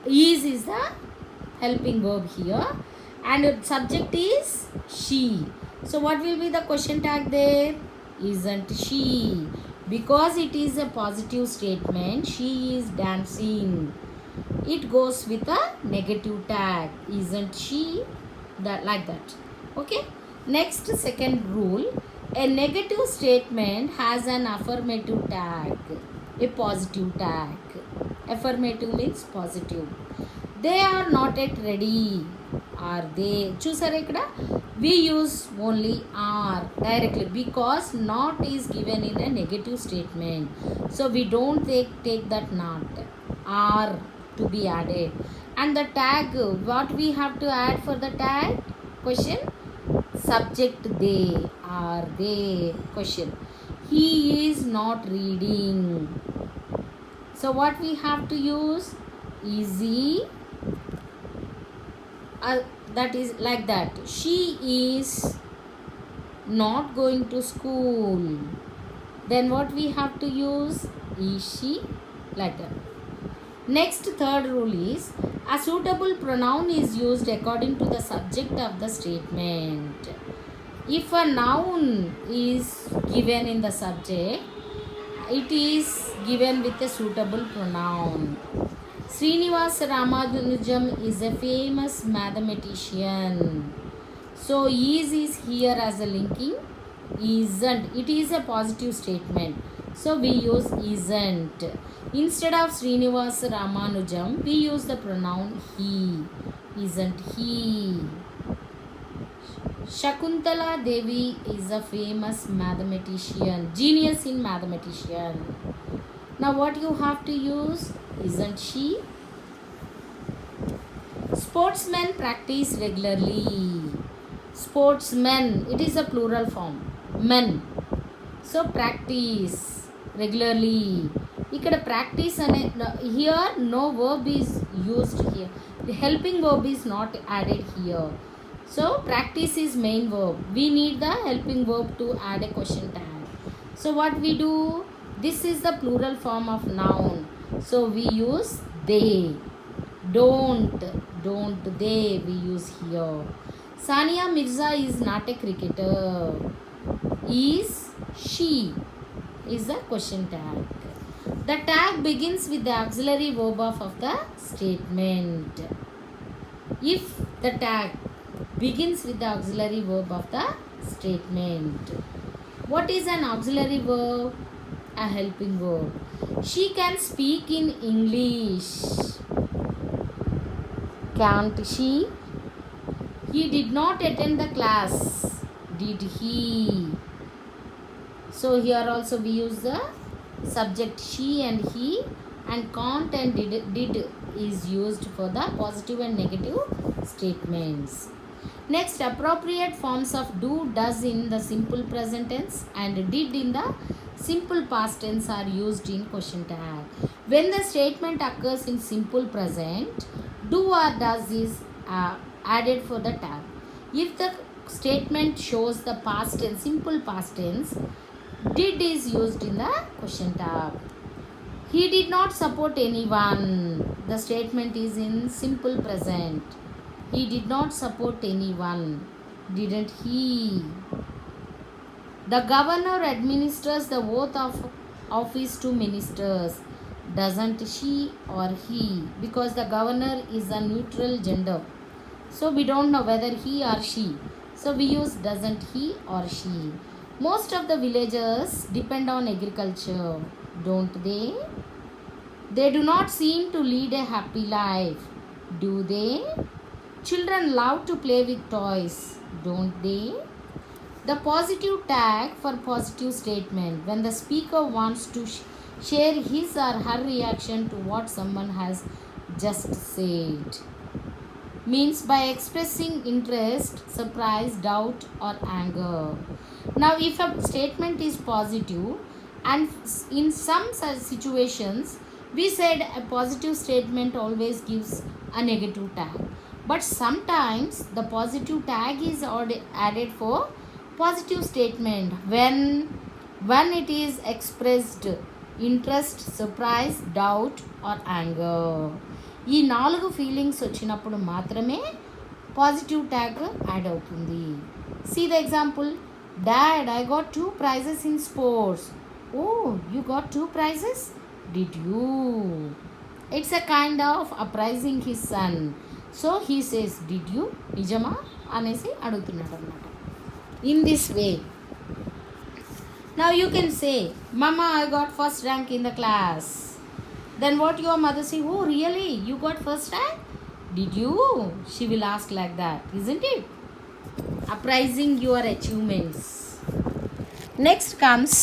Is the helping verb here, and subject is she. So what will be the question tag there? Isn't she? Because it is a positive statement, she is dancing, it goes with a negative tag. Isn't she? That, like that. Okay. Next, second rule, a negative statement has an affirmative tag, a positive tag. Affirmative means positive. They are not yet ready. Are they? చూసారా ఇక్కడ we use only are directly because not is given in a negative statement, so we don't take that not are to be added. And the tag, what we have to add for the tag? Question, subject they. Are they? Question, he is not reading, so what we have to use? Is he? That is like that. She is not going to school, then what we have to use? Is she? Like that. Next, third rule is a suitable pronoun is used according to the subject of the statement. If a noun is given in the subject, it is given with a suitable pronoun. Srinivasa Ramanujam is a famous mathematician. So is here as a linking. Isn't, it is a positive statement, so we use isn't. Instead of Srinivasa Ramanujam, we use the pronoun he. Isn't he? Shakuntala Devi is a famous mathematician, genius in mathematician. Now what you have to use? Isn't she? Sportsmen practice regularly. Sportsmen, it is a plural form, men. So practice regularly. ఇక్కడ practice ane, here no verb is used here. The helping verb is not added here. So practice is main verb. We need the helping verb to add a question tag. So what we do? This is the plural form of noun, so we use they. Don't they, we use here. Sania Mirza is not a cricketer. Is she? Is the question tag. The tag begins with the auxiliary verb of the statement. If the tag begins with the auxiliary verb of the statement, what is an auxiliary verb? A helping verb. She can speak in English. Can't she? He did not attend the class. Did he? So here also we use the subject she and he, and can't and did is used for the positive and negative statements. Next, appropriate forms of do, does in the simple present tense and did in the simple past tense are used in question tag. When the statement occurs in simple present, do or does is added for the tag. If the statement shows the past tense, simple past tense, did is used in the question tag. He did not support anyone. The statement is in simple present. He did not support anyone. Didn't he? The governor administers the oath of office to ministers. Doesn't she or he? Because the governor is a neutral gender, so we don't know whether he or she, so we use doesn't he or she. Most of the villagers depend on agriculture, don't they? They do not seem to lead a happy life, do they? Children love to play with toys, don't they? The positive tag for positive statement, when the speaker wants to share his or her reaction to what someone has just said, means by expressing interest, surprise, doubt or anger. Now if a statement is positive, and in some situations we said a positive statement always gives a negative tag, but sometimes the positive tag is added for positive statement when it is expressed interest, surprise, doubt or anger. ఈ 4 feelings వచ్చినప్పుడు మాత్రమే positive tag add అవుతుంది. See the example, dad I got 2 prizes in sports. Oh you got 2 prizes? Did you? It's a kind of appraising his son. So he says did you, నిజమా అనేసి అడుగుతున్నాడు అనమాట. In this way now you can say, Mama I got first rank in the class. Then what your mother say, oh really you got first rank? Did you? She will ask like that, isn't it? Appraising your achievements. Next comes